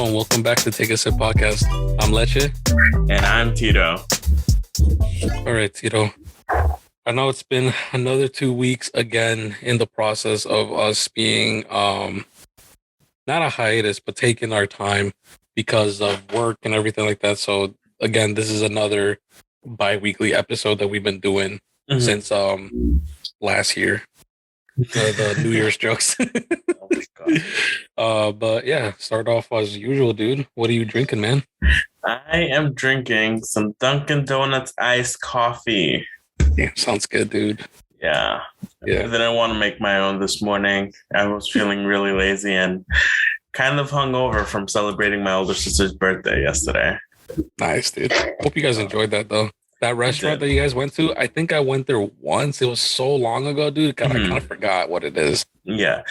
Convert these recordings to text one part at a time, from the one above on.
and welcome back to Take a Sip Podcast. I'm Leche. And I'm Tito. All right, Tito. I know it's been another 2 weeks again in the process of us being, not a hiatus, but taking our time because of work and everything like that. So again, this is another bi-weekly episode that we've been doing since last year. The New Year's jokes. Oh my God. But yeah, start off as usual, dude. What are you drinking, man? I am drinking some Dunkin' Donuts iced coffee. Yeah, sounds good, dude. Yeah. I Yeah. didn't want to make my own this morning. I was feeling really lazy and kind of hungover from celebrating my older sister's birthday yesterday. Nice, dude. Hope you guys enjoyed that, though. That restaurant that you guys went to, I think I went there once. It was so long ago, dude. I kind of forgot what it is. Yeah.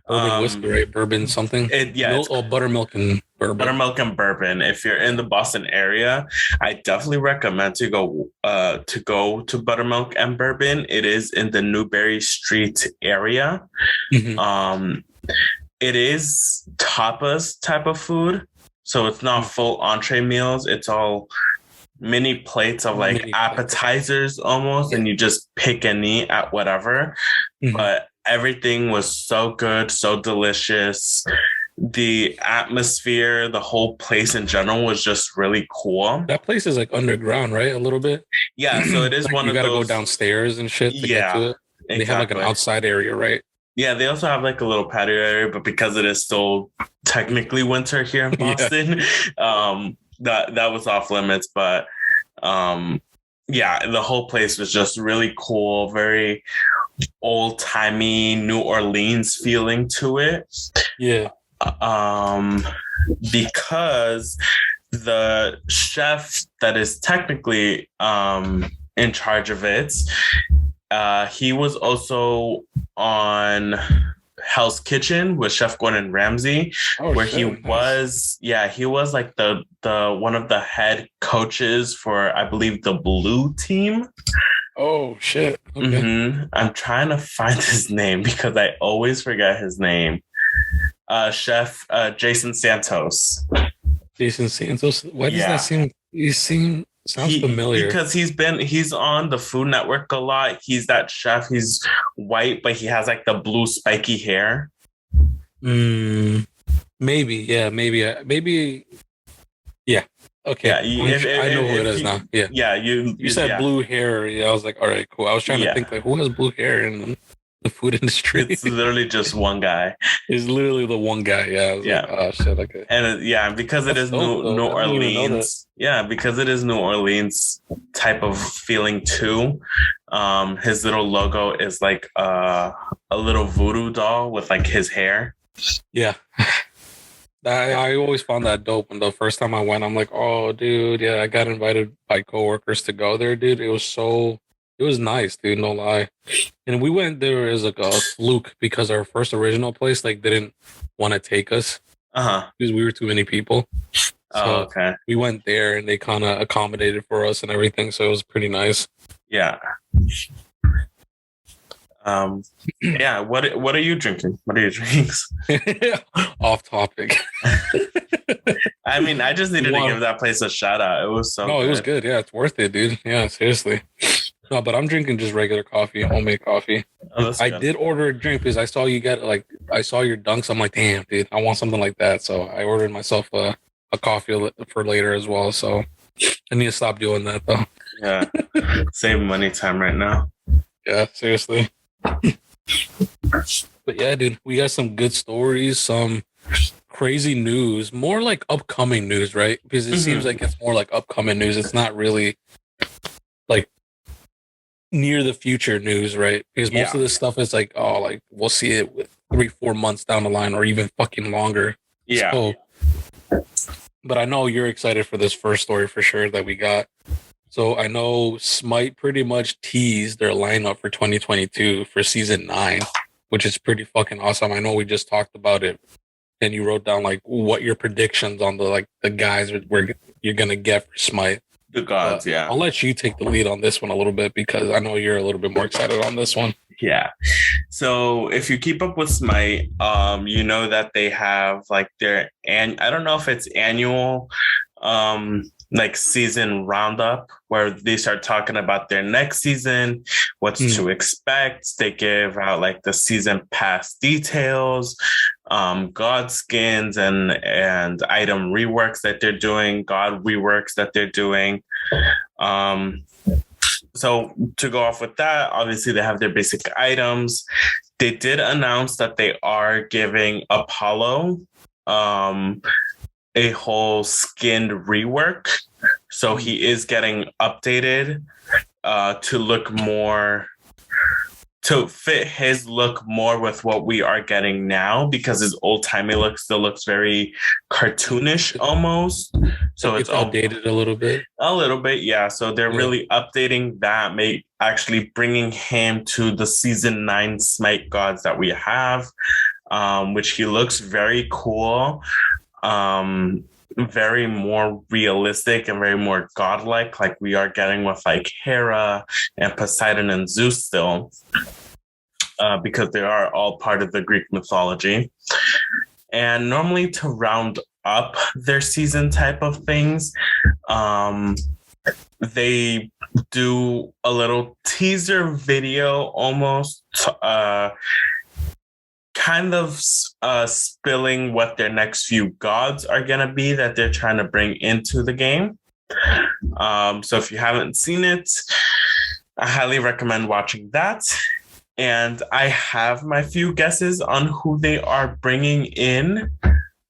Bourbon whiskey, right? Bourbon something? Buttermilk and bourbon. Buttermilk and bourbon. If you're in the Boston area, I definitely recommend to go to Buttermilk and Bourbon. It is in the Newberry Street area. Mm-hmm. It is tapas type of food. So it's not full entree meals. It's all mini plates of like appetizers almost, and you just pick and eat at whatever. But everything was so good, so delicious. The atmosphere, the whole place in general was just really cool. That place is like underground, right? A little bit. Yeah, so it is like one you of gotta those. go downstairs and shit to get to it. Exactly. They have like an outside area, right? Yeah, they also have like a little patio area, but because it is still technically winter here in Boston, that was off limits. But the whole place was just really cool, very old-timey New Orleans feeling to it. Yeah. Because the chef that is technically in charge of it, he was also on Hell's Kitchen with Chef Gordon Ramsay, he was like the one of the head coaches for, I believe, the Blue team. Oh shit. Okay. I'm trying to find his name because I always forget his name. Chef Jason Santos. Jason Santos. Why does that seem? Sounds familiar. Because he's on the Food Network a lot. He's that chef. He's white, but he has like the blue spiky hair. Maybe. Yeah. Maybe. Yeah. Okay. Yeah. I know who it is now. Yeah. Yeah. You said blue hair. Yeah. I was like, all right, cool. I was trying to think like, who has blue hair in the food industry? It's literally just one guy. It's literally the one guy. Yeah. I was like, oh shit. Okay. And because it is New Orleans. Yeah, because it is New Orleans type of feeling too. His little logo is like a little voodoo doll with like his hair. Yeah. I always found that dope. And the first time I went, I'm like, oh, dude, yeah, I got invited by coworkers to go there, dude. It was nice, dude, no lie. And we went there as like a fluke because our first original place like didn't want to take us because we were too many people. So we went there and they kind of accommodated for us and everything. So it was pretty nice. Yeah. What are you drinking? What are your drinks? Off topic. I mean, I just needed to give that place a shout out. It was so good. It was good. Yeah, it's worth it, dude. Yeah, seriously. No, but I'm drinking just regular coffee, homemade coffee. I did order a drink because I saw you get I saw your dunks. I'm like, damn, dude, I want something like that. So I ordered myself a coffee for later as well. So I need to stop doing that though. Yeah, save money time right now. Yeah, seriously. But yeah, dude, we got some good stories, some crazy news, more like upcoming news, right? Because it seems like it's more like upcoming news. It's not really like near the future news, right? Because most of this stuff is like, oh, like we'll see it with 3-4 months down the line or even fucking longer. Yeah. So, but I know you're excited for this first story for sure that we got. So I know Smite pretty much teased their lineup for 2022 for season 9, which is pretty fucking awesome. I know we just talked about it and you wrote down like what your predictions on the guys where you're going to get for Smite. The gods, yeah. I'll let you take the lead on this one a little bit because I know you're a little bit more excited on this one. Yeah. So if you keep up with Smite, you know that they have like their I don't know if it's annual like season roundup where they start talking about their next season, what's to expect. They give out like the season pass details, god skins and item reworks that they're doing, god reworks that they're doing. So to go off with that, obviously they have their basic items. They did announce that they are giving Apollo a whole skinned rework. So he is getting updated to look more, to fit his look more with what we are getting now, because his old-timey look still looks very cartoonish almost. So it's outdated a little bit. A little bit, yeah. So they're really updating that, actually bringing him to the season 9 Smite gods that we have, which he looks very cool. Very more realistic and very more godlike, like we are getting with like Hera and Poseidon and Zeus still, because they are all part of the Greek mythology. And normally to round up their season type of things, they do a little teaser video almost, kind of spilling what their next few gods are going to be that they're trying to bring into the game. So if you haven't seen it, I highly recommend watching that. And I have my few guesses on who they are bringing in.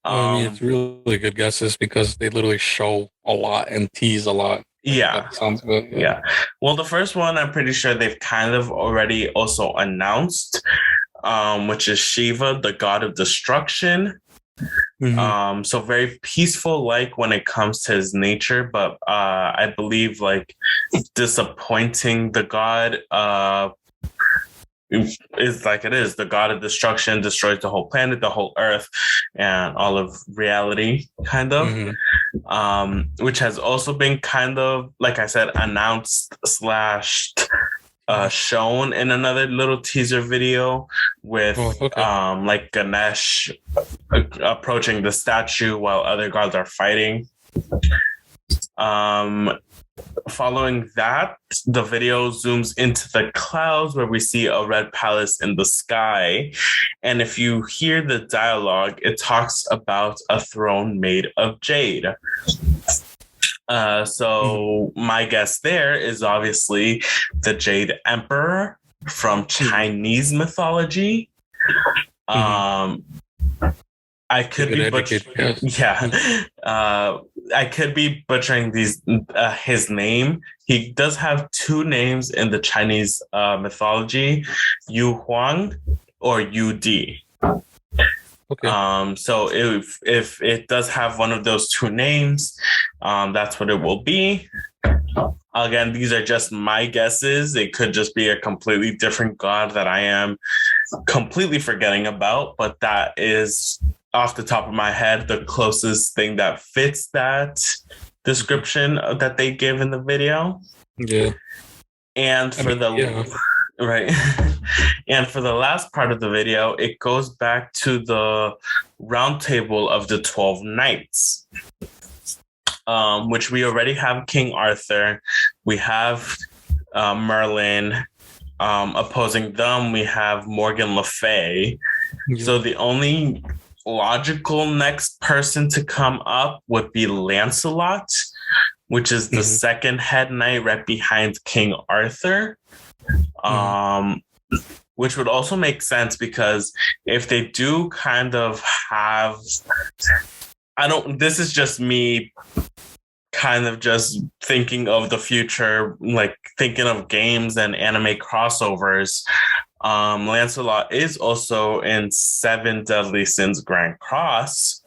I mean, it's really good guesses because they literally show a lot and tease a lot. Yeah. That sounds good. Yeah. Well, the first one, I'm pretty sure they've kind of already also announced, which is Shiva, the god of destruction. So very peaceful, like when it comes to his nature, but I believe like disappointing the god is like it is. The god of destruction destroys the whole planet, the whole earth, and all of reality, kind of. Which has also been kind of, like I said, announced / shown in another little teaser video with like Ganesh approaching the statue while other gods are fighting. Following that, the video zooms into the clouds where we see a red palace in the sky. And if you hear the dialogue, it talks about a throne made of jade. So my guess there is obviously the Jade Emperor from Chinese mythology. I could be I could be butchering his name. He does have two names in the Chinese mythology, Yu Huang or Yu Di. So if it does have one of those two names, that's what it will be. Again, these are just my guesses. It could just be a completely different god that I am completely forgetting about, but that is off the top of my head the closest thing that fits that description that they give in the video. And for right. And for the last part of the video, it goes back to the round table of the 12 knights, which we already have King Arthur. We have Merlin. Opposing them, we have Morgan Le Fay. So the only logical next person to come up would be Lancelot, which is the second head knight right behind King Arthur. Which would also make sense because if they do kind of have, this is just me kind of just thinking of the future, like thinking of games and anime crossovers. Lancelot is also in Seven Deadly Sins Grand Cross,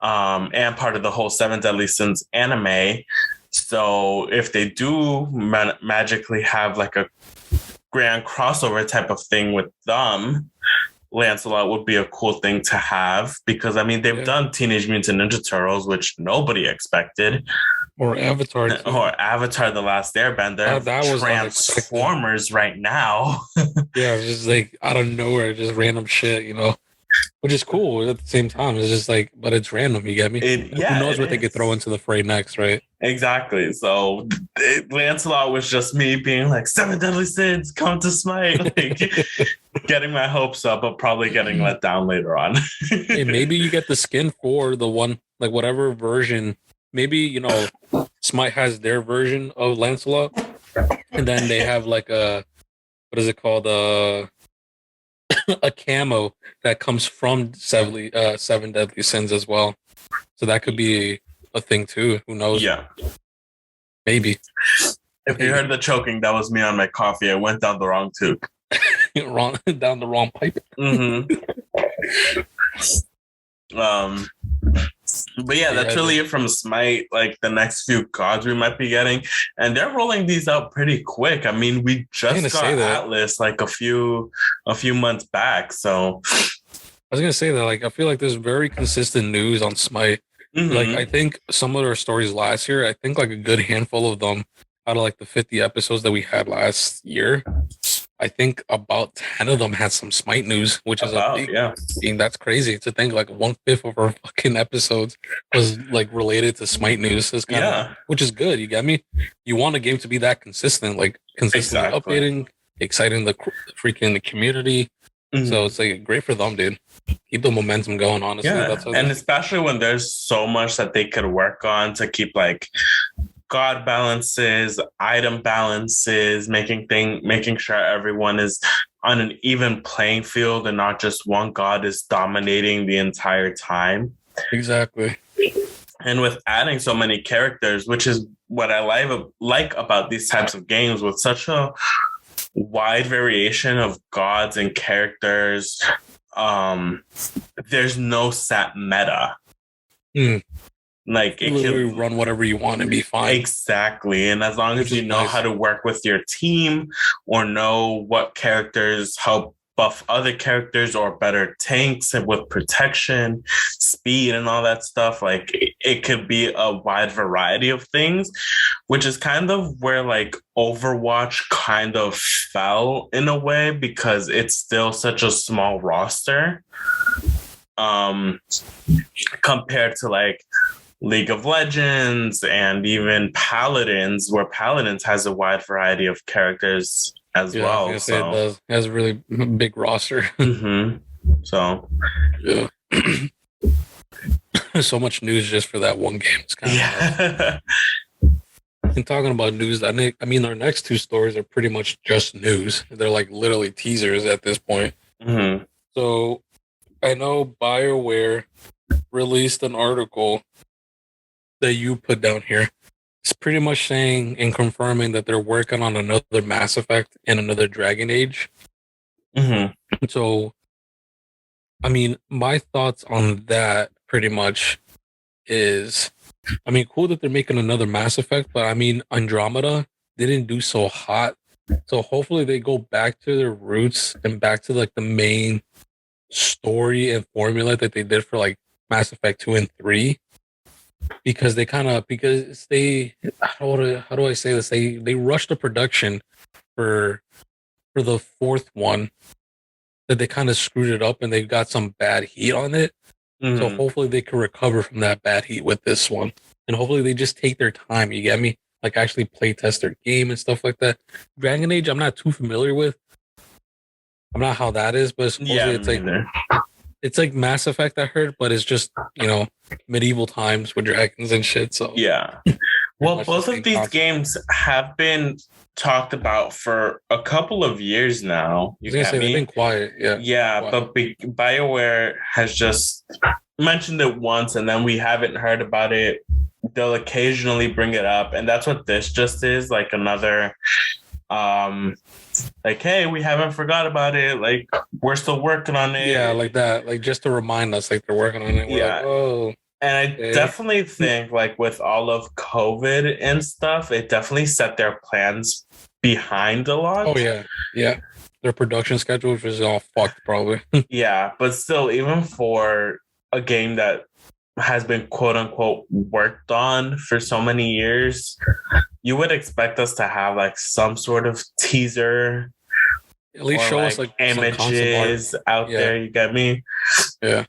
and part of the whole Seven Deadly Sins anime. So if they do magically have like a grand crossover type of thing with them, Lancelot would be a cool thing to have, because I mean they've done Teenage Mutant Ninja Turtles, which nobody expected. Or Avatar too. Or Avatar: The Last Airbender. That was Transformers right now. Yeah, it's just like out of nowhere, just random shit, which is cool at the same time. It's just like, but it's random. You get me? Who knows what they could throw into the fray next, right? Exactly. So Lancelot was just me being like, 7 deadly sins, come to Smite, like getting my hopes up, but probably getting let down later on. Hey, maybe you get the skin for the one, like whatever version. Maybe Smite has their version of Lancelot, and then they have like a what is it called? A camo that comes from Seven Deadly Sins as well. So that could be a thing too. Who knows? Yeah. Maybe. If you heard the choking, that was me on my coffee. I went down the wrong tube. Down the wrong pipe. Mm-hmm. But yeah, that's really it from Smite. Like the next few gods we might be getting, and they're rolling these out pretty quick. I mean, we just got Atlas like a few months back. So I was gonna say that, like, I feel like there's very consistent news on Smite. Mm-hmm. Like, I think some of their stories last year, I think like a good handful of them out of like the 50 episodes that we had last year, I think about 10 of them had some Smite news, which is a big thing. That's crazy to think like 1/5 of our fucking episodes was like related to Smite news. Is kind of, which is good. You get me? You want a game to be that consistent, like consistently updating, exciting the freaking community. Mm-hmm. So it's like great for them, dude. Keep the momentum going, honestly. Yeah. And especially when there's so much that they could work on to keep like god balances, item balances, making sure everyone is on an even playing field and not just one god is dominating the entire time. Exactly. And with adding so many characters, which is what I like about these types of games, with such a wide variation of gods and characters, there's no set meta. Like it can run whatever you want and be fine. Exactly. And as long as you know how to work with your team or know what characters help buff other characters or better tanks and with protection, speed and all that stuff, like it could be a wide variety of things, which is kind of where like Overwatch kind of fell in a way because it's still such a small roster compared to like League of Legends and even Paladins, where Paladins has a wide variety of characters as well. So it does. It has a really big roster. Mm-hmm. So yeah. So much news just for that one game. It's kind of and talking about news, I mean, our next two stories are pretty much just news. They're like literally teasers at this point. Mm-hmm. So I know BioWare released an article that you put down here. It's pretty much saying and confirming that they're working on another Mass Effect and another Dragon Age. Mm-hmm. So, I mean, my thoughts on that pretty much is, I mean, cool that they're making another Mass Effect, but I mean, Andromeda didn't do so hot. So hopefully they go back to their roots and back to like the main story and formula that they did for like Mass Effect 2 and 3. Because they how do I say this? They rushed the production for the fourth one, that they kind of screwed it up and they got some bad heat on it. Mm-hmm. So hopefully they can recover from that bad heat with this one. And hopefully they just take their time, you get me? Like actually play test their game and stuff like that. Dragon Age, I'm not too familiar with. I'm not how that is, but supposedly it's like Mass Effect, I heard, but it's just, medieval times with dragons and shit. So yeah. Well, both of these games have been talked about for a couple of years now. They've been quiet. Yeah, but BioWare has just mentioned it once and then we haven't heard about it. They'll occasionally bring it up, and that's what this just is, like another like, hey, we haven't forgot about it, like we're still working on it. Yeah, like that, like just to remind us like they're working on it. We're like, oh. And I definitely think like with all of COVID and stuff, it definitely set their plans behind a lot. Oh yeah, their production schedule was all fucked probably. Yeah, but still, even for a game that has been quote unquote worked on for so many years, you would expect us to have like some sort of teaser At least or show us like like some concept art. images out Yeah, there. You get me? yeah.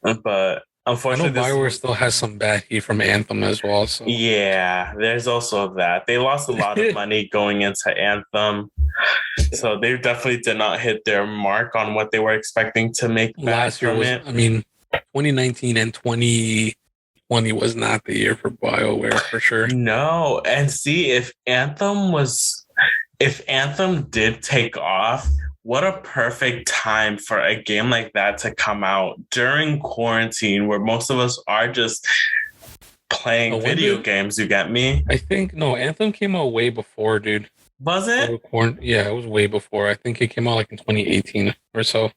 But I know unfortunately, this BioWare still has some bad heat from Anthem as well. So yeah, there's also that. They lost a lot of money going into Anthem. So they definitely did not hit their mark on what they were expecting to make back last year from was, it. I mean, 2019 and 2020 was not the year for BioWare for sure. No, and see if Anthem did take off, what a perfect time for a game like that to come out during quarantine where most of us are just playing video games, you get me? I think no, Anthem came out way before, dude. Was it? Yeah, it was way before. I think it came out like in 2018 or so.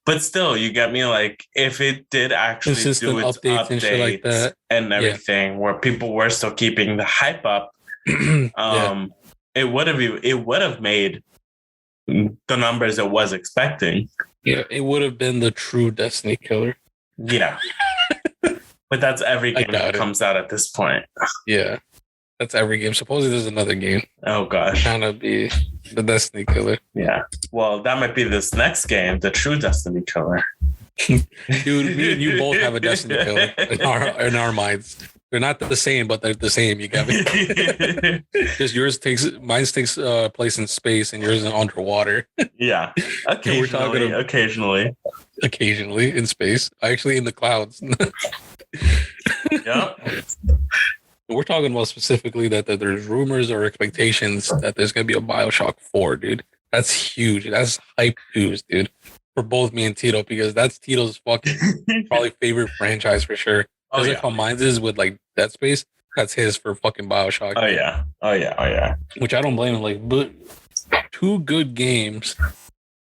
But still, you get me? Like, if it did actually Consistent do its updates and shit like that. and everything, where people were still keeping the hype up, Yeah. it would have made the numbers it was expecting. Yeah, it would have been the true Destiny killer. Yeah. But that's every game that comes out at this point. Yeah. That's every game. Supposedly there's another game. Oh gosh. Trying to be the Destiny killer. Yeah. Well, that might be this next game, the true Destiny killer. Dude, me and you both have a Destiny killer in our minds. They're not the same, but they're the same. You got me. Just mine takes place in space, and yours is underwater. Yeah, occasionally in space. Actually, in the clouds. Yeah. We're talking about specifically that there's rumors or expectations that there's gonna be a Bioshock 4, dude. That's huge. That's hype news, dude. For both me and Tito, because that's Tito's fucking probably favorite franchise for sure. Because like how mine is with like Dead Space, that's his for fucking Bioshock. Oh yeah. Which I don't blame him. Like, but two good games,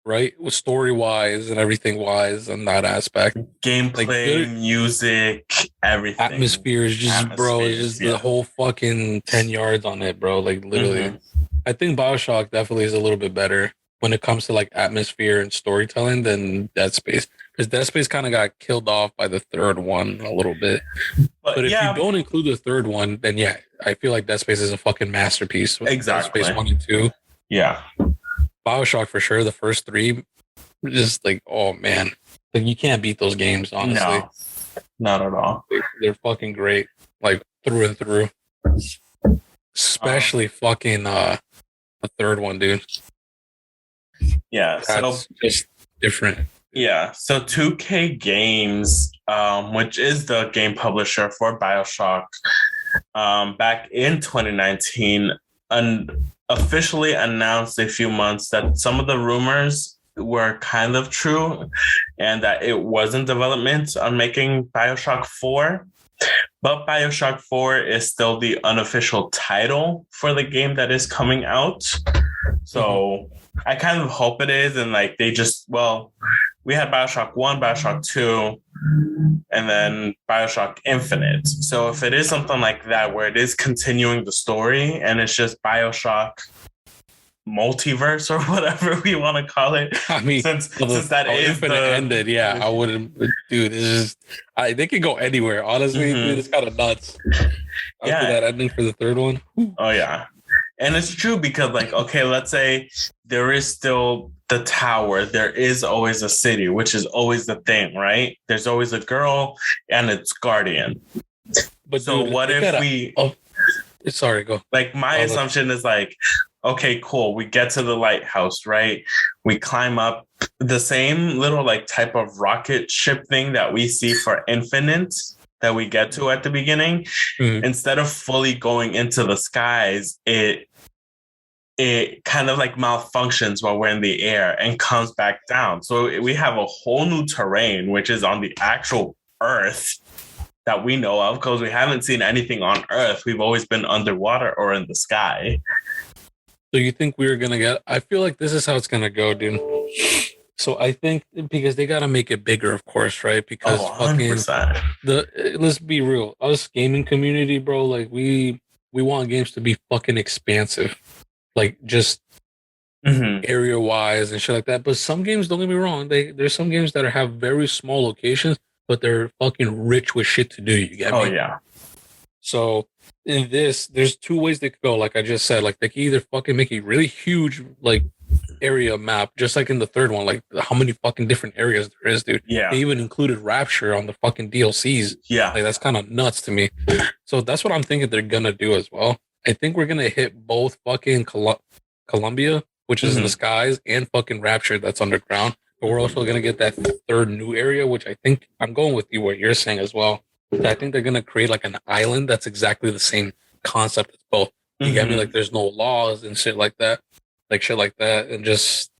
right? With story wise and everything wise on that aspect. Gameplay, like music, everything. Atmosphere is just, bro, it's just the whole fucking 10 yards on it, bro. Like literally. Mm-hmm. I think Bioshock definitely is a little bit better when it comes to like atmosphere and storytelling than Dead Space. Because Dead Space kind of got killed off by the third one a little bit. But if you don't include the third one, then yeah, I feel like Dead Space is a fucking masterpiece. Exactly. Dead Space 1 and 2. Yeah. Bioshock for sure. The first three, just like, oh man. Like you can't beat those games, honestly. No, not at all. They're fucking great. Like through and through. Especially fucking the third one, dude. Yeah. That's just different. Yeah, so 2K Games, which is the game publisher for Bioshock, back in 2019, officially announced a few months that some of the rumors were kind of true and that it was in development on making Bioshock 4. But Bioshock 4 is still the unofficial title for the game that is coming out. So I kind of hope it is. And like they just, we had Bioshock 1, Bioshock 2, and then Bioshock Infinite. So if it is something like that, where it is continuing the story and it's just Bioshock multiverse or whatever we want to call it. I mean, since that is Infinite ended, yeah, I wouldn't, dude, it's just, they can go anywhere. Honestly, dude, it's kind of nuts. After that ending for the third one. Oh, yeah. And it's true because, like, okay, let's say there is still the tower. There is always a city, which is always the thing, right? There's always a girl and its guardian. But so dude, what if sorry, go. Like, my assumption is like, okay, cool. We get to the lighthouse, right? We climb up the same little like type of rocket ship thing that we see for Infinite that we get to at the beginning. Mm-hmm. Instead of fully going into the skies, it kind of like malfunctions while we're in the air and comes back down. So we have a whole new terrain, which is on the actual Earth that we know of, because we haven't seen anything on Earth. We've always been underwater or in the sky. So you think we're going to get... I feel like this is how it's going to go, dude. So I think because they got to make it bigger, of course, right? Because let's be real. Us gaming community, bro, like we want games to be fucking expansive. Like just area-wise and shit like that. But some games, don't get me wrong, there's some games that have very small locations, but they're fucking rich with shit to do. You get me? Oh yeah. So in this, there's two ways they could go. Like I just said, like they can either fucking make a really huge like area map, just like in the third one. Like how many fucking different areas there is, dude. Yeah. They even included Rapture on the fucking DLCs. Yeah. Like that's kind of nuts to me. So that's what I'm thinking they're gonna do as well. I think we're gonna hit both fucking Columbia, which is in the skies, and fucking Rapture that's underground. But we're also gonna get that third new area, which I think I'm going with you what you're saying as well. I think they're gonna create like an island that's exactly the same concept as both. You get me? Like there's no laws and shit like that, and just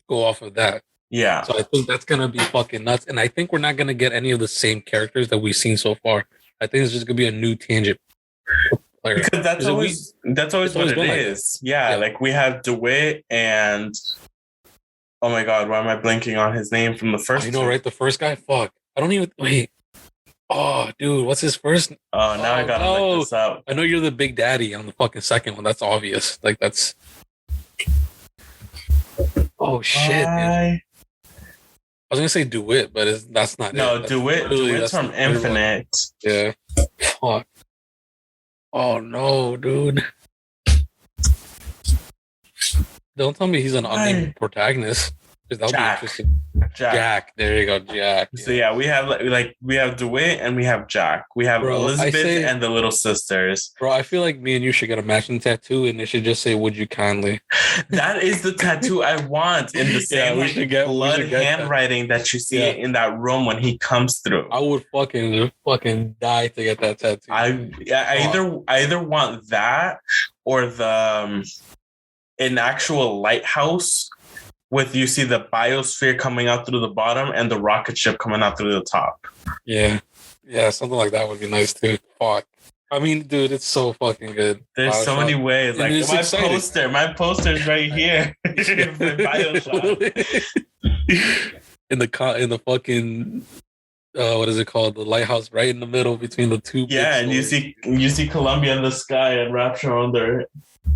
go off of that. Yeah. So I think that's gonna be fucking nuts, and I think we're not gonna get any of the same characters that we've seen so far. I think it's just gonna be a new tangent player. Because that's always what it is. Like yeah, like we have DeWitt and oh my god, why am I blanking on his name from the first? You know, right? The first guy. Fuck, I don't even wait. Oh, dude, what's his first? Oh, now I gotta look this up. I know you're the big daddy on the fucking second one. That's obvious. Like that's. Oh shit! Dude. I was gonna say DeWitt, but that's not. No, it. DeWitt's from Infinite. Yeah. Fuck. Oh no, dude! Don't tell me he's an unnamed protagonist. That'll be interesting. Jack. There you go, Jack. So yeah, we have we have DeWitt and we have Jack. We have Elizabeth and the little sisters. Bro, I feel like me and you should get a matching tattoo, and it should just say "Would you kindly." That is the tattoo I want in the same blood handwriting that you see in that room when he comes through. I would fucking die to get that tattoo. I either want that or the an actual lighthouse. With you see the biosphere coming out through the bottom and the rocket ship coming out through the top. Yeah, something like that would be nice too. Fuck, I mean, dude, it's so fucking good. There's Bioshock. So many ways. Like my poster's right here. Bioshock. in the fucking what is it called? The lighthouse right in the middle between the two. Yeah, and you see Columbia in the sky and Rapture under.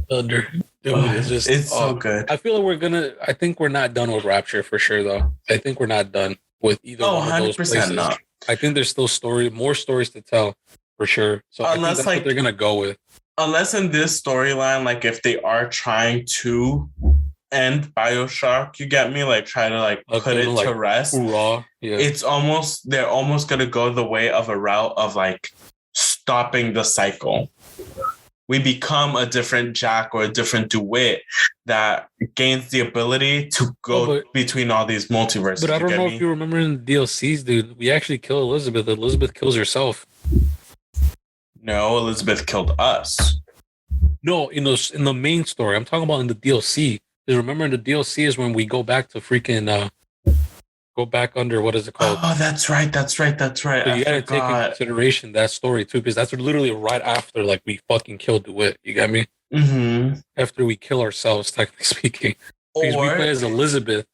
Dude, it's so good. I feel like I think we're not done with Rapture for sure, though. I think we're not done with either one of those places. Not. I think there's still more stories to tell for sure. So I think that's what they're gonna go with. Unless in this storyline, like if they are trying to end Bioshock, you get me? Like try to put it to rest. Hoorah. Yeah. They're almost gonna go the way of a route of like stopping the cycle. We become a different Jack or a different DeWitt that gains the ability to go between all these multiverses. But I don't know if you remember in the DLCs, dude, we actually kill Elizabeth. Elizabeth kills herself. No, Elizabeth killed us. No, in the main story. I'm talking about in the DLC. Because remember in the DLC is when we go back to freaking go back under, what is it called? Oh, that's right. So you gotta take in consideration that story too, because that's literally right after we fucking killed DeWitt. You got me? Mm-hmm. After we kill ourselves, technically speaking. Because we play as Elizabeth.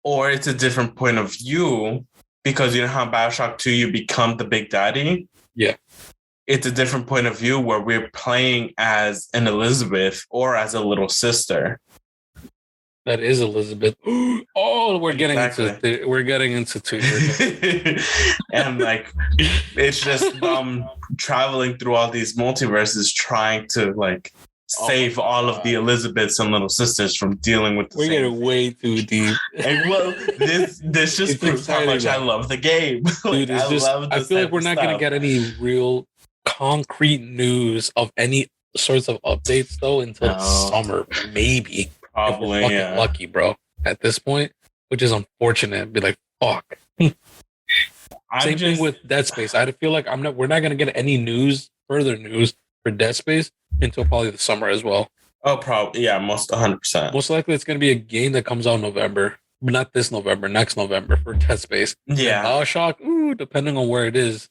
Or it's a different point of view, because you know how Bioshock 2 you become the big daddy? Yeah. It's a different point of view where we're playing as an Elizabeth or as a little sister. That is Elizabeth. Oh, we're getting into two. And it's just traveling through all these multiverses, trying to save all of the Elizabeths and little sisters from dealing with the We're getting way too deep. And this just proves how much I love the game. Dude, I feel like we're not going to get any real concrete news of any sorts of updates though until summer, maybe. Probably, if we're fucking lucky, bro. At this point, which is unfortunate. Be like, fuck. Same thing with Dead Space. I feel like we're not gonna get any further news for Dead Space until probably the summer as well. Oh, probably, yeah, 100%. Most likely, it's gonna be a game that comes out in November, but not this November, next November for Dead Space. Yeah, Bioshock, depending on where it is.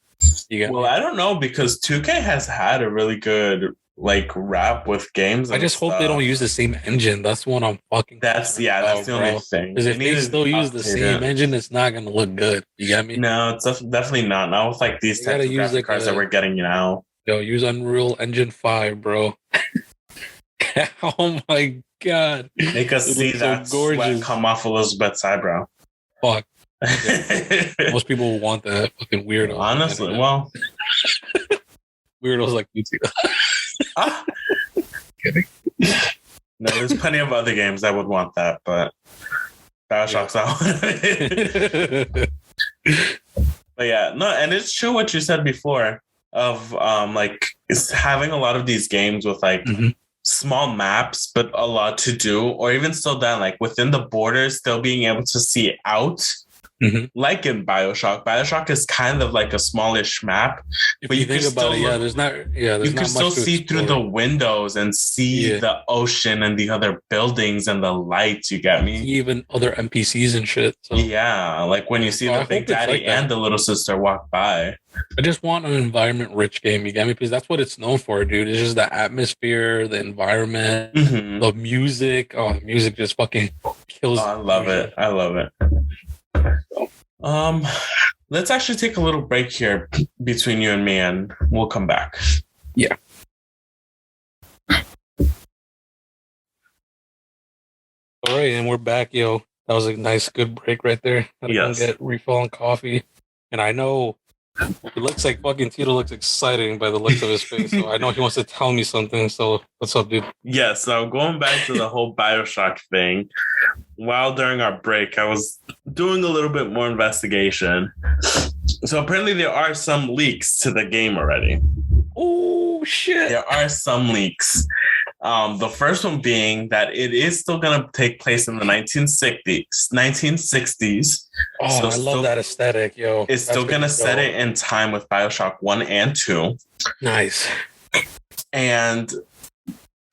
I don't know, because 2K has had a really good rap with games. I just hope they don't use the same engine. That's what I'm fucking. That's the only thing. Because if they still use the same engine, it's not gonna look good. You get me? No, it's definitely not. Not with these types of graphic cards that we're getting now. Yo, use Unreal Engine 5, bro. Oh my god! Make us see that sweat come off Elizabeth's eyebrow. Fuck. Yeah. Most people will want that. Fucking weirdo. Honestly, well, weirdos like you too. Kidding. No, there's plenty of other games that would want that, but Bioshock's not one of it. But yeah, no, and it's true what you said before of like it's having a lot of these games with like small maps, but a lot to do, or even still then, like within the borders, still being able to see out. Like in Bioshock. Bioshock is kind of like a smallish map, but you think about it, there's not you can still see through the windows and see the ocean and the other buildings and the lights. You get me? Even other NPCs and shit. So. Yeah, like when you see the Big Daddy and the little sister walk by. I just want an environment-rich game. You get me? Because that's what it's known for, dude. It's just the atmosphere, the environment, the music. Oh, the music just fucking kills. I love it. I love it. Let's actually take a little break here between you and me, and we'll come back. Yeah. All right, and we're back, yo. That was a nice, good break right there. I go get refill on coffee, and I know it looks like fucking Tito looks exciting by the looks of his face. So I know he wants to tell me something. So what's up, dude? Yeah, so going back to the whole Bioshock thing, while during our break, I was doing a little bit more investigation. So apparently there are some leaks to the game already. Oh, shit. There are some leaks. The first one being that it is still going to take place in the 1960s. Oh, so I love that aesthetic, yo. It's still going to set it in time with Bioshock 1 and 2. Nice. And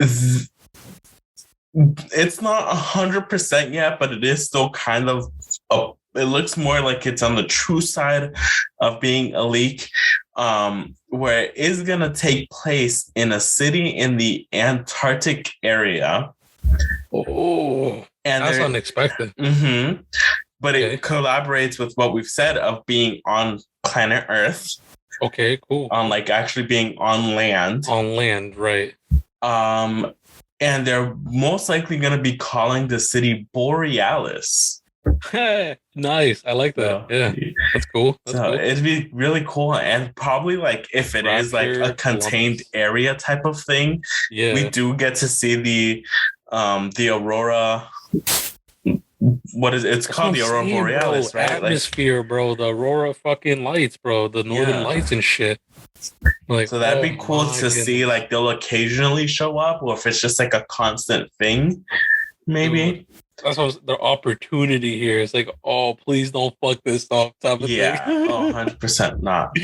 it's not 100% yet, but it is still kind of it looks more like it's on the true side of being a leak, where it is going to take place in a city in the Antarctic area. Oh, and that's unexpected. But it collaborates with what we've said of being on planet Earth. Okay, cool. On like actually being on land. On land, right. And they're most likely going to be calling the city Borealis. Nice. I like that. Yeah, that's cool. That's cool. It'd be really cool, and probably like if it is like a contained area type of thing, we do get to see the aurora. What is it? It's called the aurora borealis, bro. Right? Atmosphere, bro. The aurora fucking lights, bro. The northern lights and shit. Like, so that'd be cool to see. Like they'll occasionally show up, or if it's just like a constant thing, maybe. Dude. That's what the opportunity here. It's like, oh, please don't fuck this up type of thing. 100% not.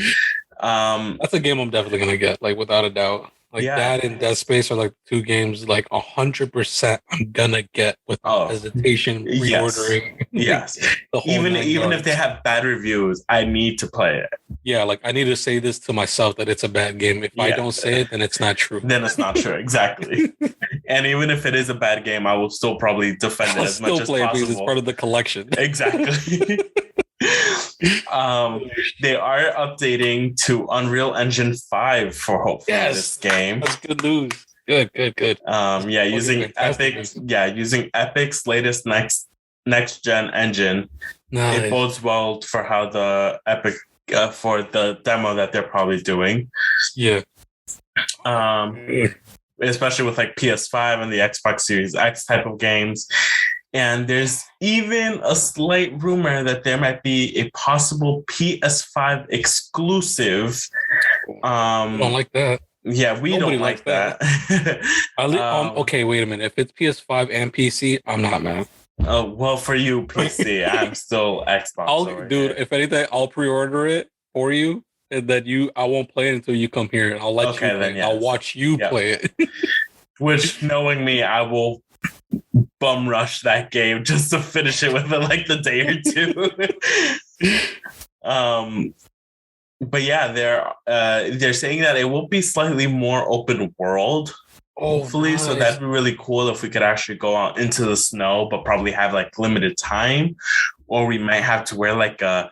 That's a game I'm definitely gonna get, like without a doubt. Like that and Dead Space are like two games like 100% I'm gonna get without hesitation, reordering. Yes. Even if they have bad reviews, I need to play it. Yeah, like I need to say this to myself that it's a bad game. If I don't say it, then it's not true. Then it's not true, exactly. And even if it is a bad game, I will still probably defend it as much as possible. Because it's part of the collection. Exactly. They are updating to Unreal Engine 5 for hopefully this game. That's good news. Good. Using Epic's latest next gen engine. Nice. It bodes well for how the Epic for the demo that they're probably doing. Yeah. Especially with like PS5 and the Xbox Series X type of games. And there's even a slight rumor that there might be a possible PS5 exclusive. I don't like that. Yeah, we don't like that. Okay, wait a minute. If it's PS5 and PC, I'm not mad. Oh, well, for you, PC, I'm still Xbox. Dude, if anything, I'll pre-order it for you. And then I won't play it until you come here. And I'll let you play it. I'll watch you play it. Which, knowing me, I will bum rush that game just to finish it within like the day or two. But yeah, they're saying that it will be slightly more open world, hopefully. Nice. So that'd be really cool if we could actually go out into the snow, but probably have like limited time, or we might have to wear like a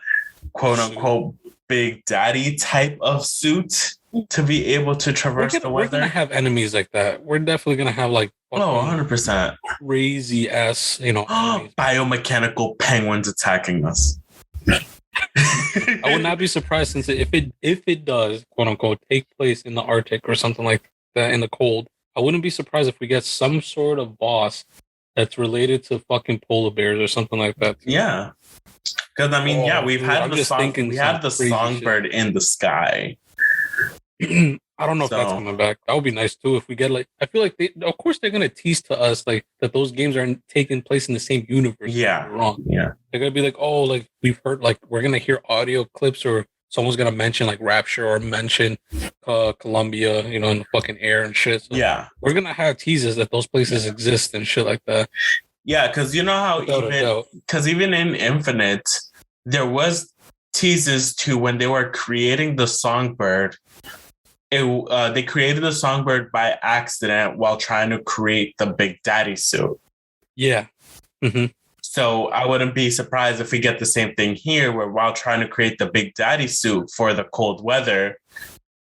quote unquote Big Daddy type of suit to be able to traverse the weather. We're gonna have enemies like that. We're definitely gonna have like 100% crazy ass, biomechanical penguins attacking us. I would not be surprised since if it does, quote unquote, take place in the Arctic or something like that in the cold. I wouldn't be surprised if we get some sort of boss that's related to fucking polar bears or something like that. Too. Yeah, because I mean, we've had the songbird in the sky. I don't know if that's coming back. That would be nice too if we get like. I feel like of course they're gonna tease to us like that those games are taking place in the same universe. Yeah, wrong. Yeah, they're gonna be like, oh, like we've heard, like we're gonna hear audio clips or someone's gonna mention like Rapture or mention Columbia, in the fucking air and shit. So we're gonna have teases that those places exist and shit like that. Yeah, because you know how even in Infinite, there was teases to when they were creating the songbird. They created the songbird by accident while trying to create the Big Daddy suit. Yeah. Mm-hmm. So I wouldn't be surprised if we get the same thing here, where while trying to create the Big Daddy suit for the cold weather,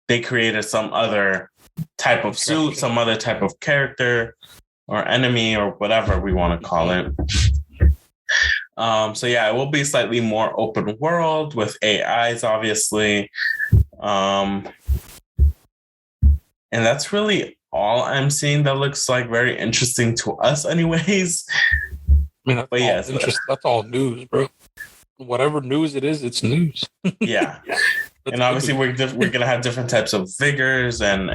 they created some other type of suit, some other type of character or enemy or whatever we want to call it. So yeah, it will be slightly more open world with AIs, obviously. And that's really all I'm seeing that looks like very interesting to us anyways. I mean, that's all news, bro. Whatever news it is, it's news. Yeah. And obviously we're going to have different types of vigors and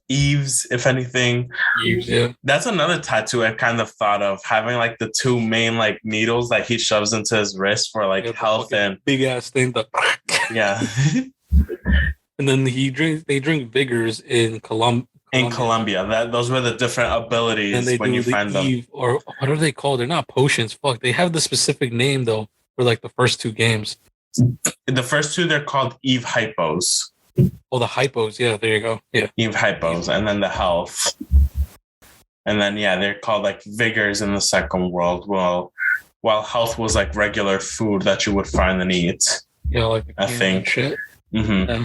Eves, if anything. Eves, yeah. That's another tattoo I kind of thought of, having like the two main like needles that he shoves into his wrist for like health and big ass thing. Yeah. And then they drink vigors in Colombia. In Colombia, those were the different abilities and they when you find them. Or what are they called? They're not potions. Fuck, they have the specific name though for like the first two games. The first two, they're called Eve Hypos. Oh, the Hypos. Yeah, there you go. Yeah, Eve Hypos, and then the health. And then they're called like vigors in the second world. Well, while health was like regular food that you would find and eat. Yeah, like I think. Shit. Mm-hmm.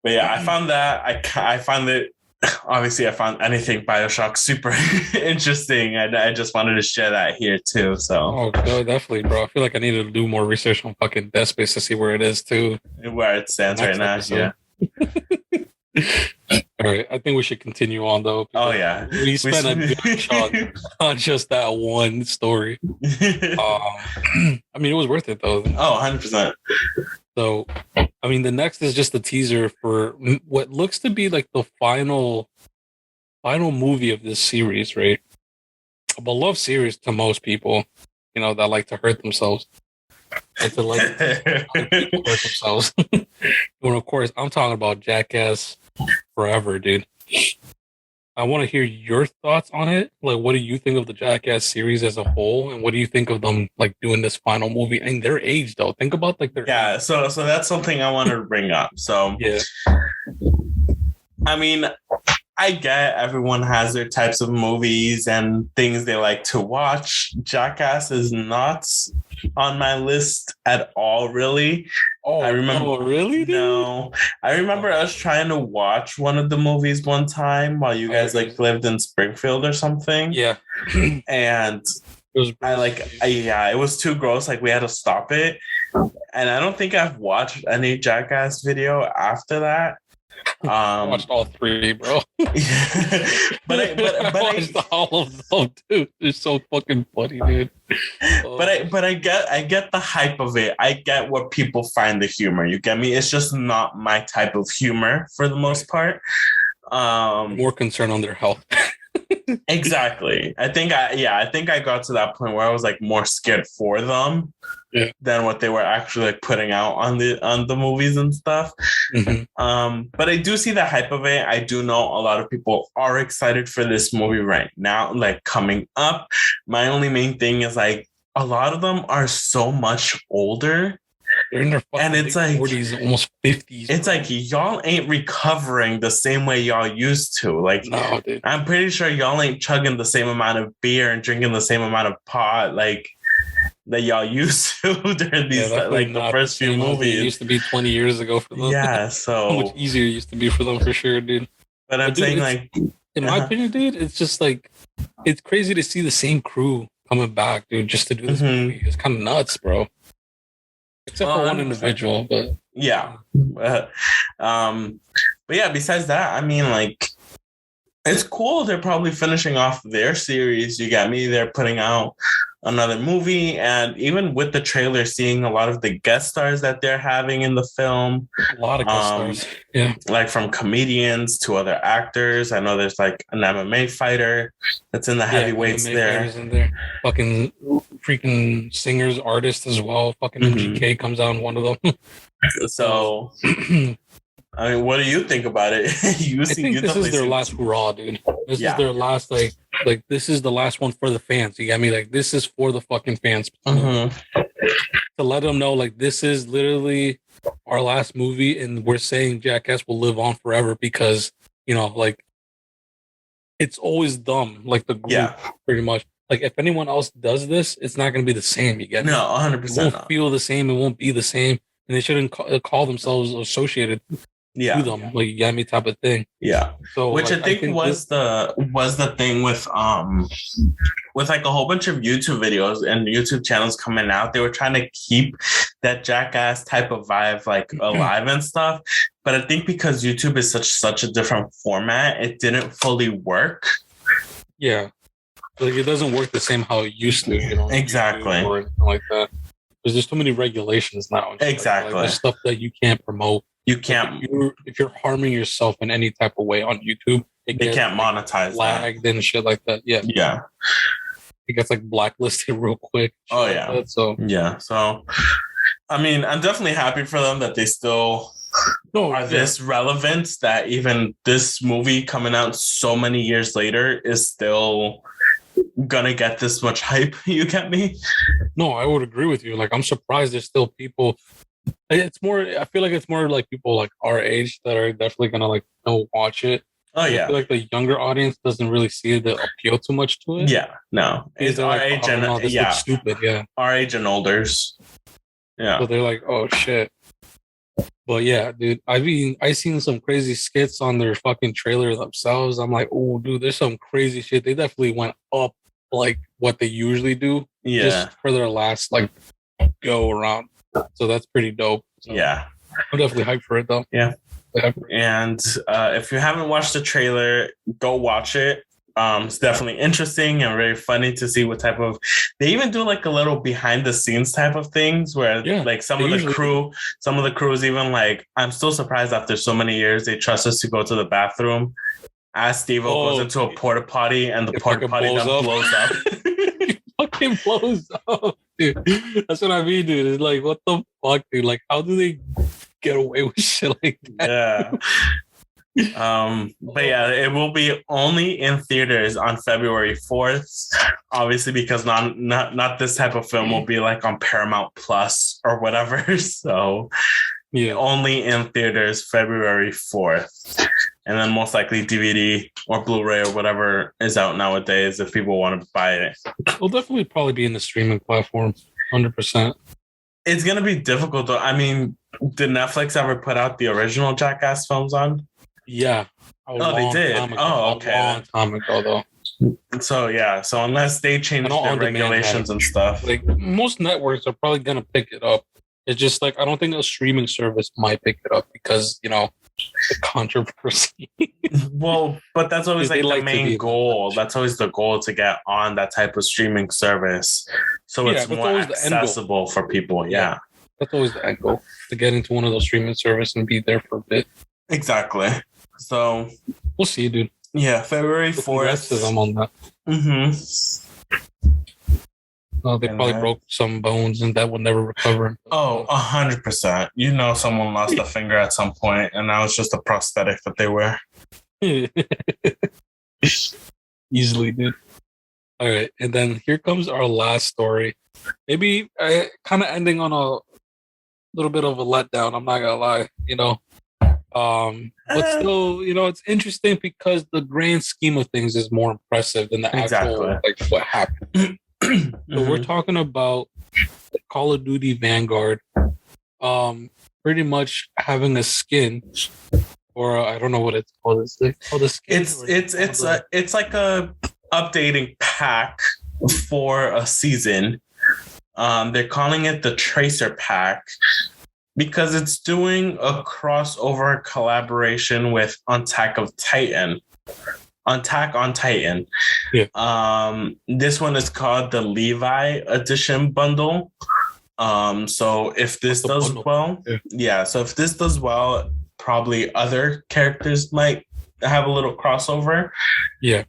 But yeah, I found that I found it. Obviously, I found anything Bioshock super interesting, and I just wanted to share that here too. So, no, definitely, bro. I feel like I need to do more research on fucking Dead Space to see where it is too, where it stands right now. Episode. Yeah. All right, I think we should continue on though. Oh yeah, we spent a good chunk on just that one story. I mean, it was worth it though. Oh, 100%. So, I mean, the next is just a teaser for what looks to be like the final movie of this series, right? A beloved series to most people, that like to hurt themselves. And to like hurt themselves. Well, of course, I'm talking about Jackass Forever, dude. I want to hear your thoughts on it. Like, what do you think of the Jackass series as a whole, and what do you think of them like doing this final movie and their age? Though, think about like their age. So that's something I want to bring up. So yeah, I mean, I get everyone has their types of movies and things they like to watch. Jackass is not on my list at all, really. Oh, I remember. Oh, really? Dude? No, I remember us trying to watch one of the movies one time while you guys like lived in Springfield or something. Yeah, and it was too gross. Like we had to stop it, and I don't think I've watched any Jackass video after that. I watched all three, bro. but I watched all of them, dude. It's so fucking funny, dude. But I get the hype of it. I get what people find the humor. You get me? It's just not my type of humor for the most part. More concerned on their health. Exactly. I think I got to that point where I was like more scared for them than what they were actually like putting out on the movies and stuff. Mm-hmm. But I do see the hype of it. I do know a lot of people are excited for this movie right now, like coming up. My only main thing is like a lot of them are so much older. They're in their fucking and it's like 40s, almost 50s. It's like y'all ain't recovering the same way y'all used to. Like, no, dude. I'm pretty sure y'all ain't chugging the same amount of beer and drinking the same amount of pot like that y'all used to during these the first few movies. It used to be 20 years ago for them. Yeah, so how much easier it used to be for them for sure, dude. But I'm saying like, in my opinion, dude, it's just like it's crazy to see the same crew coming back, dude, just to do this movie. It's kind of nuts, bro. Except for one individual, but yeah. But yeah, besides that, I mean, like, it's cool. They're probably finishing off their series. You got me. They're putting out another movie, and even with the trailer, seeing a lot of the guest stars that they're having in the film. A lot of guest stars, yeah, like from comedians to other actors. I know there's like an MMA fighter that's in the heavyweights there. In there. Fucking freaking singers, artists as well. Fucking MGK comes out in one of them. So, I mean, what do you think about it? I think this is their last hurrah, dude. This is their last, like this is the last one for the fans. You got me? Like, this is for the fucking fans. To let them know, like, this is literally our last movie, and we're saying Jackass will live on forever because, you know, like, it's always dumb, like the group, pretty much. Like, if anyone else does this, it's not going to be the same. You get me? No, 100%. It won't feel the same. It won't be the same. And they shouldn't call themselves associated to them, like, you got me, type of thing. Yeah. So, which, like, I think was the thing with like a whole bunch of YouTube videos and YouTube channels coming out. They were trying to keep that Jackass type of vibe, like, alive and stuff. But I think because YouTube is such a different format, it didn't fully work. Yeah. Like, it doesn't work the same how it used to, you know? Exactly. Or anything like that. Because there's too many regulations now. Exactly. Like, there's stuff that you can't promote. You can't. Like, if you're harming yourself in any type of way on YouTube, they can't monetize flagged and shit like that. Yeah. Yeah. It gets, like, blacklisted real quick. Oh, yeah. Like that, so yeah. So, I mean, I'm definitely happy for them that they still are this relevant, that even this movie coming out so many years later is still gonna get this much hype. You get me? No, I would agree with you. Like, I'm surprised there's still people. It's more, I feel like it's more like people like our age that are definitely gonna, like, watch it. Oh, yeah. I feel like the younger audience doesn't really see the appeal too much to it. Yeah, no. It's our age and this looks stupid. Yeah, our age and olders. Yeah. So they're like, oh shit. But yeah, dude, I seen some crazy skits on their fucking trailer themselves. I'm like, oh, dude, there's some crazy shit. They definitely went up, like, what they usually do. Yeah. Just for their last, like, go around. So that's pretty dope. So yeah. I'm definitely hyped for it, though. Yeah. And if you haven't watched the trailer, go watch it. It's definitely interesting and very funny to see what type of. They even do, like, a little behind the scenes type of things where, like, some of the crew is even like, I'm still surprised after so many years they trust us to go to the bathroom as Steve-O goes into a porta potty and the porta potty blows up. Fucking blows up, dude. That's what I mean, dude. It's like, what the fuck, dude? Like, how do they get away with shit like that? Yeah. But yeah, it will be only in theaters on February 4th, obviously, because not this type of film will be like on Paramount Plus or whatever. So yeah, only in theaters February 4th, and then most likely DVD or Blu-ray or whatever is out nowadays if people want to buy it. It'll definitely probably be in the streaming platform, 100%. It's gonna be difficult though. I mean, did Netflix ever put out the original Jackass films on? Yeah. They did. Oh, okay. A long time ago, though. So, yeah. So, unless they change their regulations and stuff. Like, most networks are probably going to pick it up. It's just, like, I don't think a streaming service might pick it up because, you know, the controversy. Well, but that's always, like, the main goal. That's always the goal, to get on that type of streaming service. So, it's more accessible for people. Yeah. That's always the end goal, to get into one of those streaming services and be there for a bit. Exactly. So we'll see, dude. Yeah, February 4th. I'm on that. Mm-hmm. Oh, they probably broke some bones and that will never recover. Oh, 100%. You know, someone lost a finger at some point, and that was just a prosthetic that they wear. Easily, dude. All right, and then here comes our last story. Maybe kind of ending on a little bit of a letdown. I'm not gonna lie, you know. But still, you know, it's interesting because the grand scheme of things is more impressive than the actual, like, what happened. So we're talking about the Call of Duty Vanguard, pretty much having a skin, or I don't know what it's called. It's like, the skin. It's like a updating pack for a season. They're calling it the Tracer Pack because it's doing a crossover collaboration with Attack on Titan. Yeah. This one is called the Levi Edition bundle. So if this does well, so if this does well, probably other characters might have a little crossover. Yeah.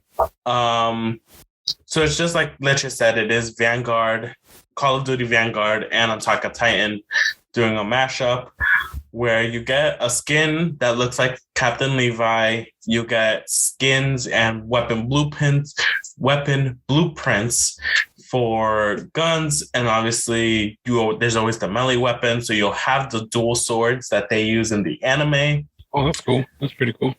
So it's just like Leche said, it is Vanguard, Call of Duty Vanguard, and Attack on Titan doing a mashup where you get a skin that looks like Captain Levi. You get skins and weapon blueprints for guns, and obviously there's always the melee weapon, so you'll have the dual swords that they use in the anime. Oh, that's cool. That's pretty cool.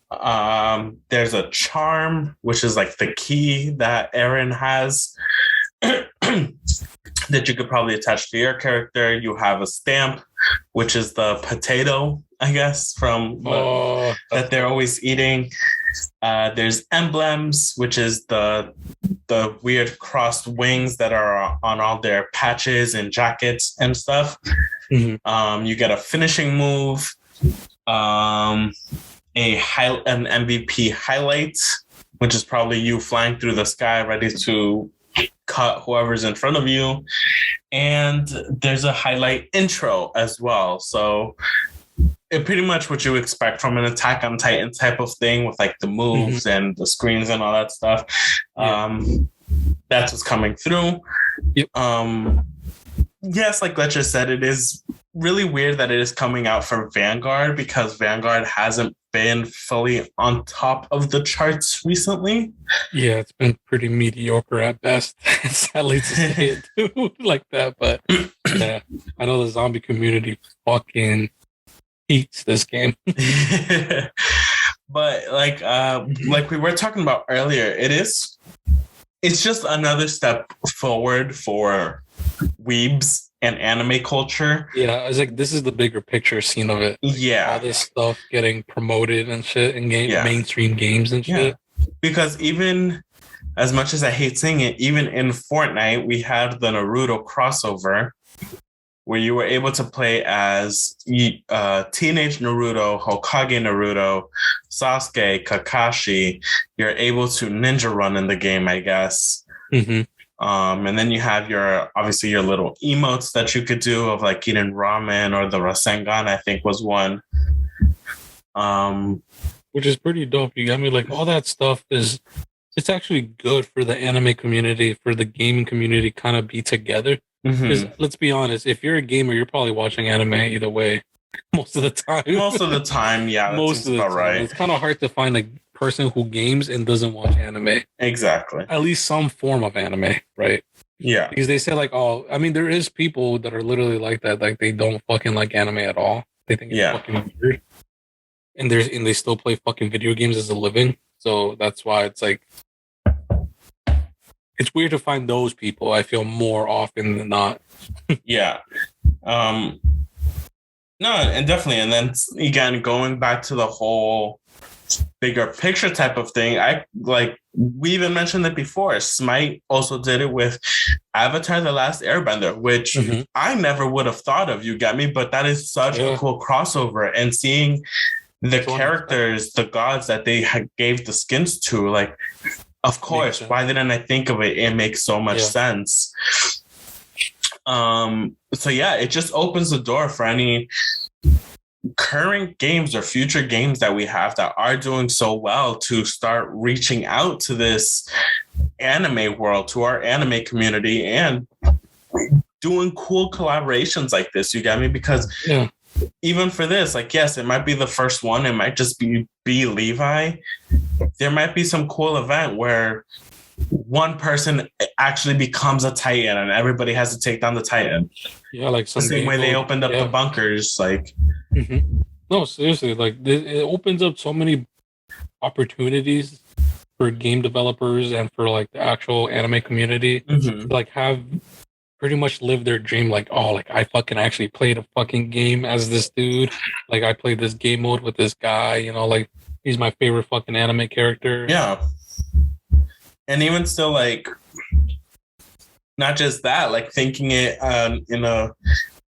There's a charm, which is like the key that Eren has that you could probably attach to your character. You have a stamp, which is the potato, I guess, from that they're always eating. There's emblems, which is the weird crossed wings that are on all their patches and jackets and stuff. Mm-hmm. You get a finishing move, an MVP highlight, which is probably you flying through the sky ready to cut whoever's in front of you. And there's a highlight intro as well. So it pretty much what you expect from an Attack on Titan type of thing with like the moves and the screens and all that stuff. That's what's coming through. Yep. Yes, like Leche said, it is really weird that it is coming out for Vanguard because Vanguard hasn't been fully on top of the charts recently. Yeah, it's been pretty mediocre at best. Sadly to say it too, like that. But yeah, I know the zombie community fucking hates this game. But like we were talking about earlier, it's just another step forward for weebs and anime culture. Yeah, it's like this is the bigger picture scene of it. Like, all this stuff getting promoted and shit in mainstream games and shit. Because even as much as I hate saying it, even in Fortnite, we had the Naruto crossover where you were able to play as teenage Naruto, Hokage Naruto, Sasuke, Kakashi. You're able to ninja run in the game, I guess. Mm-hmm. And then you have your little emotes that you could do of like eating ramen, or the Rasengan, I think was one. Which is pretty dope. You got me like all that stuff it's actually good for the anime community, for the gaming community kind of be together. Because let's be honest, if you're a gamer, you're probably watching anime either way. Most of the time, yeah. Most of the time, right. It's kind of hard to find a person who games and doesn't watch anime. Exactly. At least some form of anime, right? Yeah. Because they say like, there is people that are literally like that. Like they don't fucking like anime at all. They think it's fucking weird. And they still play fucking video games as a living. So that's why it's like, it's weird to find those people, I feel, more often than not. Yeah. No, and definitely. And then again, going back to the whole bigger picture type of thing, we even mentioned it before. Smite also did it with Avatar: The Last Airbender, which I never would have thought of, you get me? But that is such a cool crossover. And seeing the characters, the gods that they gave the skins to, like, of course, why didn't I think of it? It makes so much sense. So yeah, it just opens the door for any current games or future games that we have that are doing so well to start reaching out to this anime world, to our anime community, and doing cool collaborations like this. You get me? Because even for this, like, yes, it might be the first one. It might just be Levi. There might be some cool event where one person actually becomes a Titan and everybody has to take down the Titan. Yeah, like the same way they opened up the bunkers. Like, no, seriously, like it opens up so many opportunities for game developers and for like the actual anime community to like have pretty much live their dream. Like, oh, like I fucking actually played a fucking game as this dude. Like I played this game mode with this guy, you know, like he's my favorite fucking anime character. Yeah. And even still, like, not just that, like thinking it in a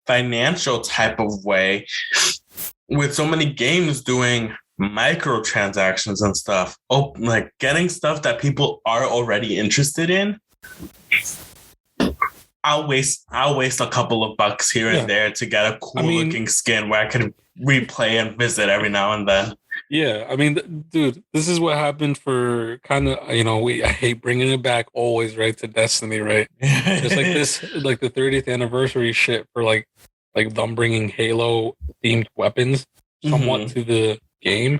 financial type of way, with so many games doing microtransactions and stuff, like getting stuff that people are already interested in. I'll waste a couple of bucks here and there to get a cool looking skin where I can replay and visit every now and then. Yeah, I mean, dude, this is what happened for kind of, I hate bringing it back always, right, to Destiny, right? Just like this, like the 30th anniversary shit for like them bringing Halo themed weapons somewhat to the game.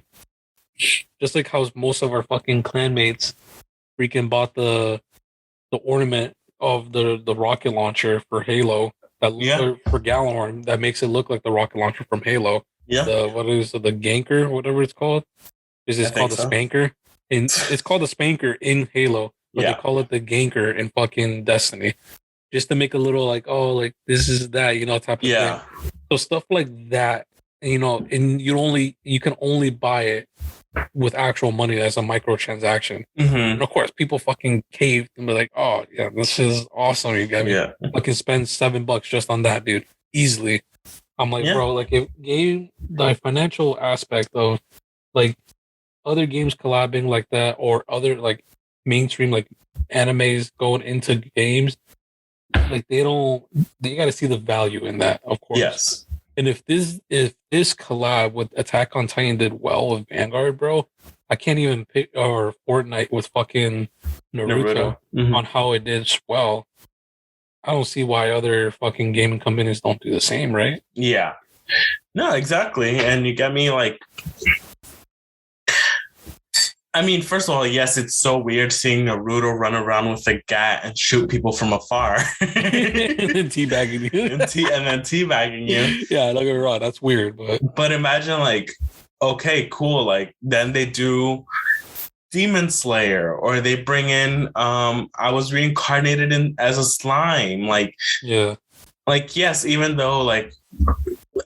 Just like how most of our fucking clanmates freaking bought the ornament of the rocket launcher for Halo for Galahorn that makes it look like the rocket launcher from Halo. Yeah. What is the Ganker, whatever it's called? Is this called the Spanker? And it's called the Spanker in Halo, but they call it the Ganker in fucking Destiny. Just to make a little like, oh, like this is that, type of thing. So stuff like that, and you can only buy it with actual money as a microtransaction. And of course, people fucking caved and be like, oh, yeah, this is awesome. You get me? I can spend $7 just on that, dude. Easily. I'm like, bro, like it gave the financial aspect of like other games collabing like that or other like mainstream like animes going into games. Like they got to see the value in that, of course. Yes. And if this collab with Attack on Titan did well with Vanguard, bro, I can't even pick or Fortnite with fucking Naruto. On how it did well. I don't see why other fucking gaming companies don't do the same, right? Yeah. No, exactly. And you get me like, I mean, first of all, yes, it's so weird seeing Naruto run around with a gat and shoot people from afar. And then teabagging you. and then teabagging you. Yeah, don't get me wrong, that's weird. But imagine like, okay, cool. Like then they do Demon Slayer, or they bring in I was reincarnated as a slime. Like yes, even though like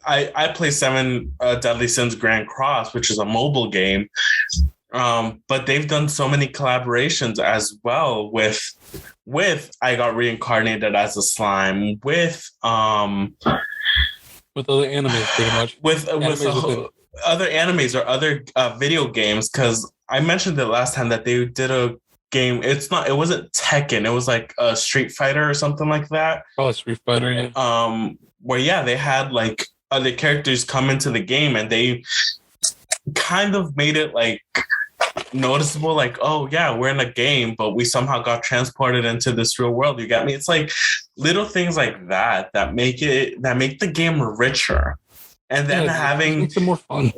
I play 7 Deadly Sins Grand Cross, which is a mobile game, but they've done so many collaborations as well with I got reincarnated as a slime with other animes pretty much with other animes or other video games, because I mentioned it last time that they did a game. It wasn't Tekken. It was like a Street Fighter or something like that. Oh, Street Fighter, yeah. Where they had like other characters come into the game and they kind of made it like noticeable, like, oh yeah, we're in a game, but we somehow got transported into this real world. You get me? It's like little things like that make the game richer. And then having makes it more fun.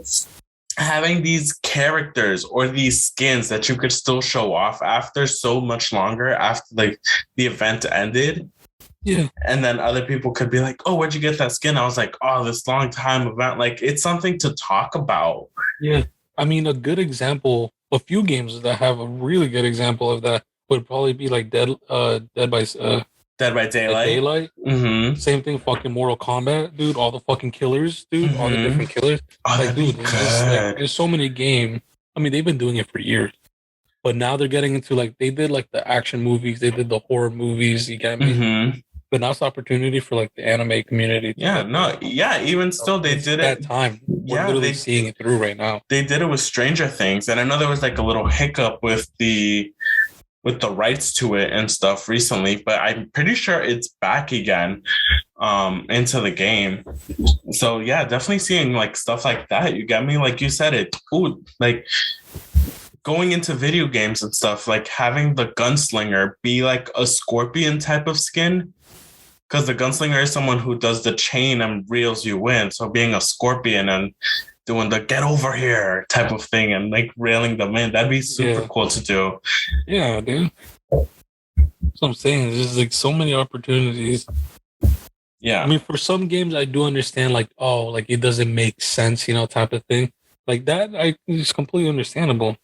Having these characters or these skins that you could still show off after so much longer after like the event ended. Yeah. And then other people could be like, oh, where'd you get that skin? I was like, oh, this long time event. Like it's something to talk about. Yeah. I mean, a good example, a few games that have a really good example of that would probably be like Dead by Daylight. Same thing, fucking Mortal Kombat, dude. All the fucking killers, dude. All the different killers. Oh, like, dude, there's so many games. I mean, they've been doing it for years, but now they're getting into like they did like the action movies, they did the horror movies. You get me? But now it's opportunity for like the anime community. Even still, they did it. That time, we're literally seeing it through right now. They did it with Stranger Things, and I know there was like a little hiccup with the rights to it and stuff recently, but I'm pretty sure it's back again into the game. So yeah, definitely seeing like stuff like that. You get me? Like you said it. Ooh, like going into video games and stuff, like having the gunslinger be like a scorpion type of skin. Because the gunslinger is someone who does the chain and reels you in. So being a scorpion and doing the get over here type of thing and like railing them in, that'd be super cool to do. Yeah, dude. That's what I'm saying. There's like so many opportunities. Yeah. I mean, for some games, I do understand like, oh, like it doesn't make sense, type of thing. Like that, it's completely understandable.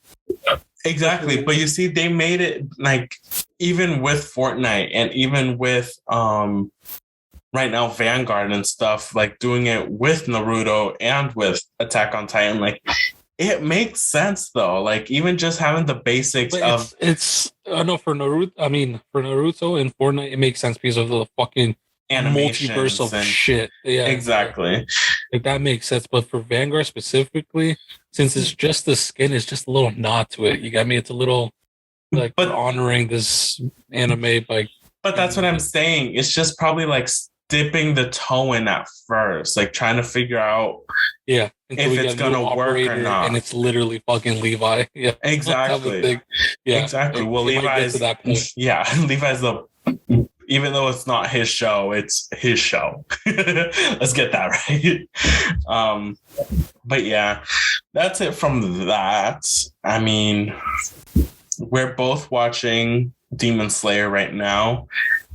Exactly. But you see, they made it like even with Fortnite and even with right now Vanguard and stuff, like doing it with Naruto and with Attack on Titan, like It makes sense though. Like even just having the basics But of it's I know for Naruto. I mean, for Naruto and Fortnite, it makes sense because of the fucking multiverse animations of and shit. Yeah, exactly. like that makes sense. But for Vanguard specifically, since it's just the skin, it's just a little nod to it. You got me? It's a little like we're But honoring this anime by. but that's what I'm saying. It's just probably like dipping the toe in at first, like trying to figure out Yeah, until if we it's get a new gonna work or operator and not. it's literally fucking Levi. Yeah, type of Exactly. thing. Yeah, Exactly. Well, it might get to Levi's, that point. yeah, Levi's the, even though it's not his show, it's his show. Let's get that right. But yeah, that's it from that. I mean, we're both watching Demon Slayer right now.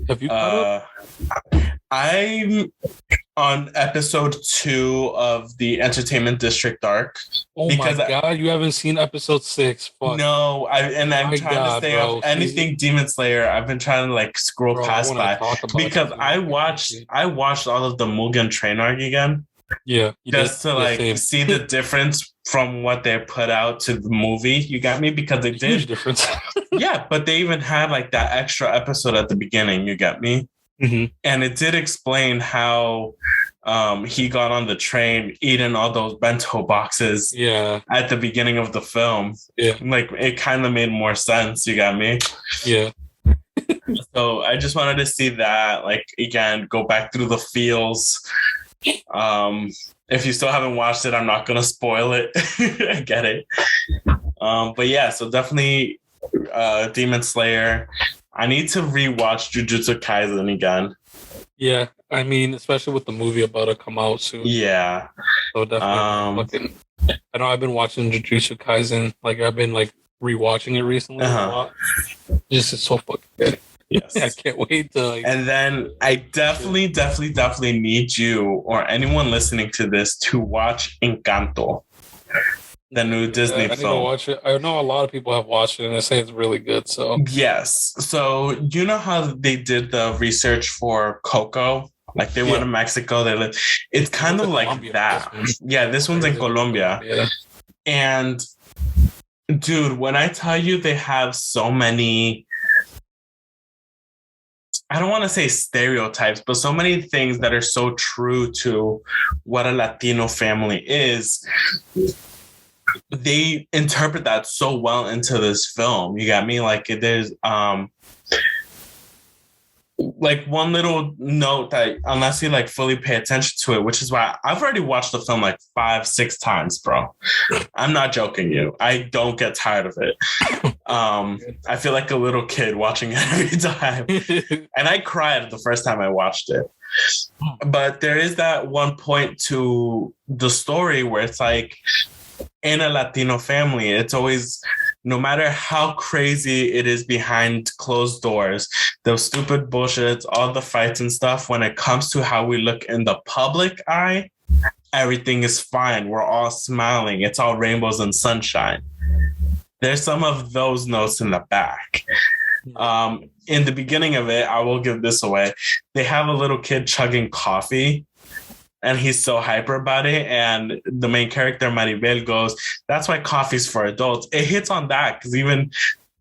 Have you caught up? I'm on episode 2 of the Entertainment District arc. Oh my god, you haven't seen episode 6? Fuck. No, I'm trying to stay off anything Demon Slayer. I've been trying to like scroll past by because I watched all of the Mugen Train arc again. Yeah, just to like see the difference from what they put out to the movie. You got me? Because they did huge difference. Yeah, but they even had like that extra episode at the beginning. You got me? Mm-hmm. And it did explain how he got on the train eating all those bento boxes at the beginning of the film. Yeah. Like it kind of made more sense. You got me? Yeah. So I just wanted to see that, like, again, go back through the feels. If you still haven't watched it, I'm not going to spoil it. I get it. But yeah, so definitely Demon Slayer. I need to rewatch Jujutsu Kaisen again. Yeah, I mean, especially with the movie about to come out soon. Yeah. So definitely I know I've been watching Jujutsu Kaisen. Like I've been like rewatching it recently a lot. Just it's so fucking good. Yes. I can't wait to and then I definitely need you or anyone listening to this to watch Encanto. The new Disney film. I need to watch it. I know a lot of people have watched it and they say it's really good. So yes. So you know how they did the research for Coco? Like they went to Mexico. They lived. It's kind of like Colombia, that. This one's in Colombia. Yeah. And dude, when I tell you they have so many, I don't want to say stereotypes, but so many things that are so true to what a Latino family is. They interpret that so well into this film. You got me? Like there's like one little note that unless you like fully pay attention to it, which is why I've already watched the film like 5-6 times, bro. I'm not joking you. I don't get tired of it. I feel like a little kid watching it every time. And I cried the first time I watched it. But there is that one point to the story where it's like, in a Latino family, it's always, no matter how crazy it is behind closed doors, those stupid bullshits, all the fights and stuff, when it comes to how we look in the public eye, everything is fine. We're all smiling. It's all rainbows and sunshine. There's some of those notes in the back. In the beginning of it, I will give this away. They have a little kid chugging coffee. And he's so hyper about it. And the main character, Maribel, goes, that's why coffee's for adults. It hits on that because even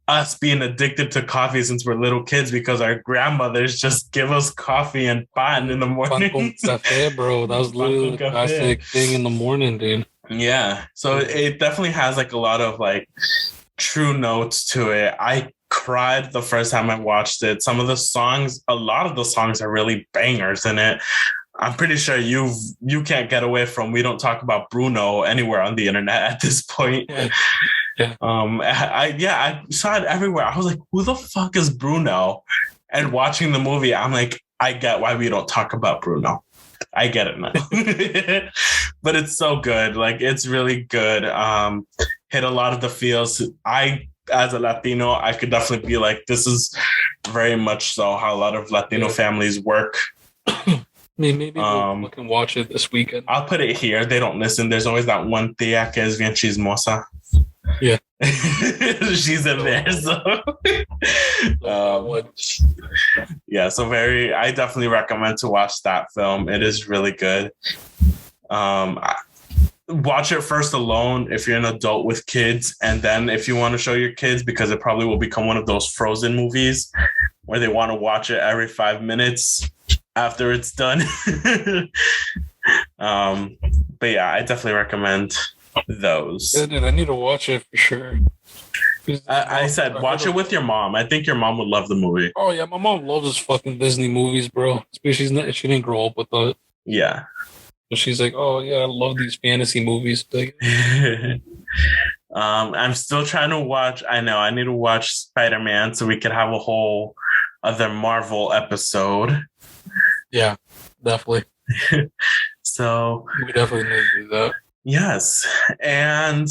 us being addicted to coffee since we're little kids because our grandmothers just give us coffee and pan in the morning. Pan con café, bro. That was literally the classic thing in the morning, dude. Yeah. So it definitely has like a lot of like true notes to it. I cried the first time I watched it. Some of the songs, a lot of the songs are really bangers in it. I'm pretty sure you can't get away from We Don't Talk About Bruno anywhere on the internet at this point. Yeah. I saw it everywhere. I was like, who the fuck is Bruno? And watching the movie, I'm like, I get why we don't talk about Bruno. I get it now. But it's so good. Like, it's really good. Hit a lot of the feels. As a Latino, I could definitely be like, this is very much so how a lot of Latino families work. Maybe we'll look and watch it this weekend. I'll put it here. They don't listen. There's always that one tía que es bien chismosa. Yeah. She's in there. So, so I definitely recommend to watch that film. It is really good. watch it first alone if you're an adult with kids, and then if you want to show your kids, because it probably will become one of those Frozen movies where they want to watch it every 5 minutes after it's done. But yeah, I definitely recommend those. Yeah, dude, I need to watch it for sure. I said watch it with your mom. I think your mom would love the movie. Oh yeah, my mom loves those fucking Disney movies, bro. Especially she didn't grow up with it. Yeah. So she's like, oh yeah, I love these fantasy movies. Like, I'm still trying to watch. I know I need to watch Spider-Man so we could have a whole other Marvel episode. Yeah, definitely. So we definitely need to do that. Yes. And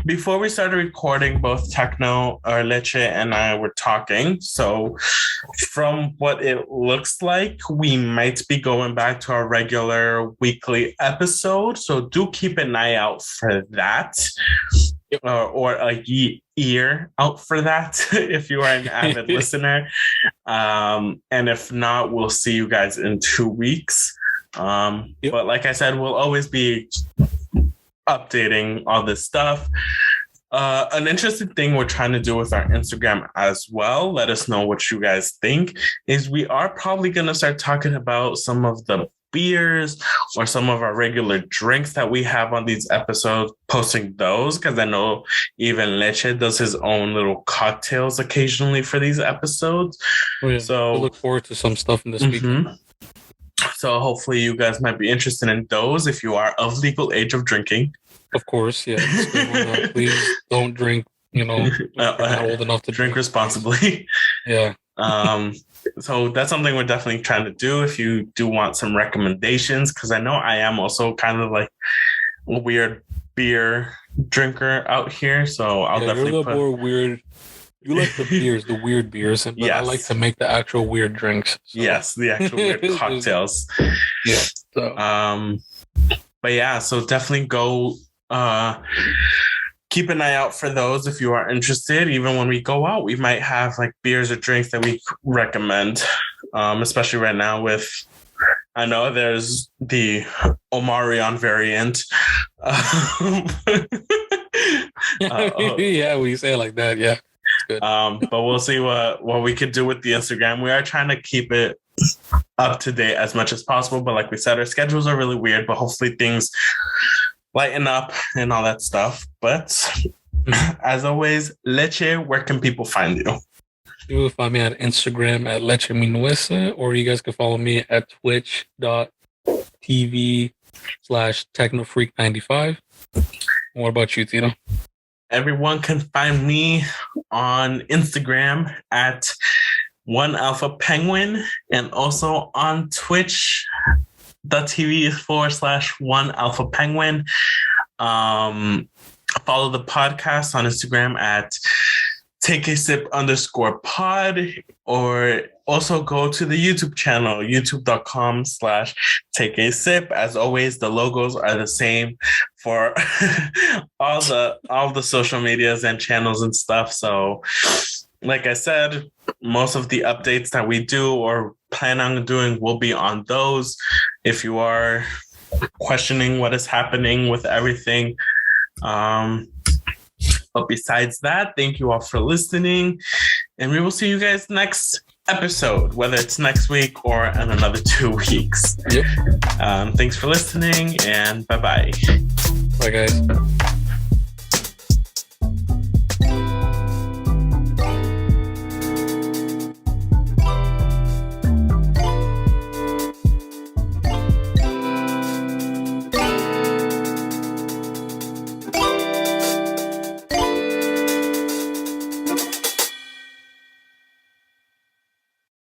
before we started recording, both Techno, or Leche, and I were talking. So from what it looks like, we might be going back to our regular weekly episode. So do keep an eye out for that. Or a ear out for that if you are an avid listener. And if not, we'll see you guys in 2 weeks. But like I said, we'll always be updating all this stuff. An interesting thing we're trying to do with our Instagram as well, let us know what you guys think, is we are probably going to start talking about some of the beers or some of our regular drinks that we have on these episodes, posting those, because I know even Leche does his own little cocktails occasionally for these episodes. Oh, yeah. So we'll look forward to some stuff in this week. So hopefully you guys might be interested in those if you are of legal age of drinking. Of course, yeah. Please don't drink, old enough to drink responsibly. Yeah. So that's something we're definitely trying to do. If you do want some recommendations, because I know I am also kind of like a weird beer drinker out here. So I'll definitely you're a little more weird. You like the beers, the weird beers, but I like to make the actual weird drinks. So. Yes, the actual weird cocktails. Yeah. So. But yeah, so definitely go keep an eye out for those if you are interested. Even when we go out, we might have like beers or drinks that we recommend, especially right now with, I know there's the Omarion variant. Yeah, when you say it like that, yeah. Good. But we'll see what we could do with the Instagram. We are trying to keep it up to date as much as possible, but like we said, our schedules are really weird, but hopefully things lighten up and all that stuff. But as always, Leche, where can people find you? You will find me on Instagram at Leche Minuesa, or you guys can follow me at twitch.tv/TechnoFreak95. What about you, Tito? Everyone can find me on Instagram at OneAlphaPenguin, and also on twitch.tv/OneAlphaPenguin. Follow the podcast on Instagram at takeasip_pod, or also go to the YouTube channel, youtube.com/takeasip. As always, the logos are the same for all the social medias and channels and stuff. So like I said, most of the updates that we do or plan on doing will be on those. If you are questioning what is happening with everything, but besides that, thank you all for listening, and we will see you guys next episode, whether it's next week or in another 2 weeks. Yep. Thanks for listening, and bye-bye. Bye, guys.